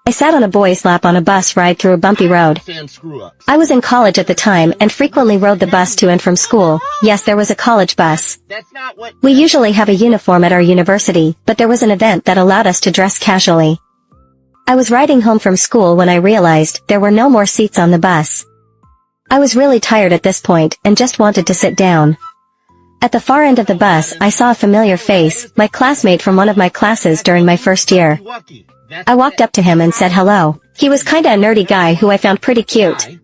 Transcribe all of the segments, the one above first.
I sat on a boy's lap on a bus ride through a bumpy road. I was in college at the time and frequently rode the bus to and from school. Yes, there was a college bus. We usually have a uniform at our university, but there was an event that allowed us to dress casually. I was riding home from school when I realized there were no more seats on the bus. I was really tired at this point and just wanted to sit down. At the far end of the bus, I saw a familiar face, my classmate from one of my classes during my first year. I walked up to him and said hello. He was kinda a nerdy guy who I found pretty cute.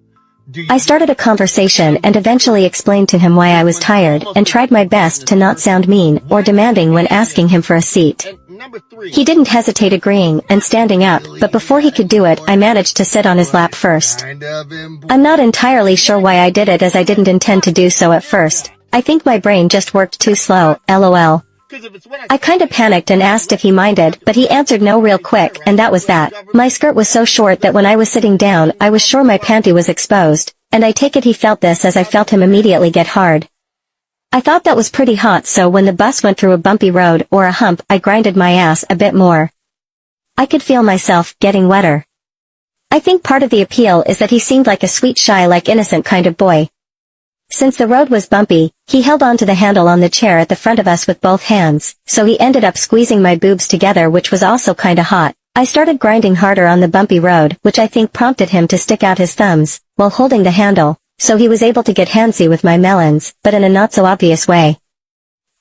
I started a conversation and eventually explained to him why I was tired and tried my best to not sound mean or demanding when asking him for a seat. He didn't hesitate agreeing and standing up, but before he could do it, I managed to sit on his lap first. I'm not entirely sure why I did it, as I didn't intend to do so at first. I think my brain just worked too slow, lol. I kinda panicked and asked if he minded, but he answered no real quick, and that was that. My skirt was so short that when I was sitting down, I was sure my panty was exposed, and I take it he felt this as I felt him immediately get hard. I thought that was pretty hot, so when the bus went through a bumpy road or a hump, I grinded my ass a bit more. I could feel myself getting wetter. I think part of the appeal is that he seemed like a sweet, shy, like innocent kind of boy. Since the road was bumpy, he held onto the handle on the chair at the front of us with both hands, so he ended up squeezing my boobs together, which was also kinda hot. I started grinding harder on the bumpy road, which I think prompted him to stick out his thumbs, while holding the handle, so he was able to get handsy with my melons, but in a not-so-obvious way.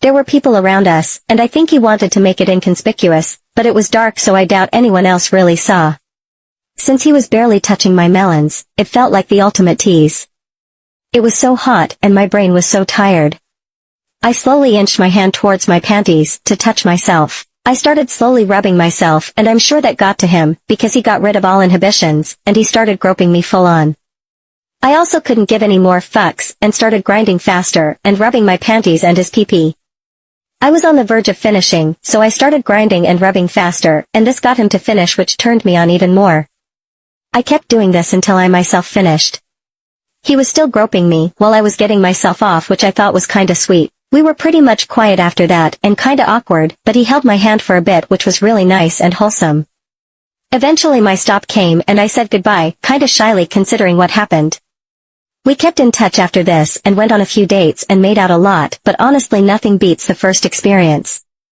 There were people around us, and I think he wanted to make it inconspicuous, but it was dark, so I doubt anyone else really saw. Since he was barely touching my melons, it felt like the ultimate tease. It was so hot, and my brain was so tired. I slowly inched my hand towards my panties, to touch myself. I started slowly rubbing myself, and I'm sure that got to him, because he got rid of all inhibitions, and he started groping me full on. I also couldn't give any more fucks, and started grinding faster, and rubbing my panties and his pee-pee. I was on the verge of finishing, so I started grinding and rubbing faster, and this got him to finish, which turned me on even more. I kept doing this until I myself finished. He was still groping me, while I was getting myself off, which I thought was kinda sweet. We were pretty much quiet after that, and kinda awkward, but he held my hand for a bit, which was really nice and wholesome. Eventually my stop came and I said goodbye, kinda shyly considering what happened. We kept in touch after this and went on a few dates and made out a lot, but honestly nothing beats the first experience.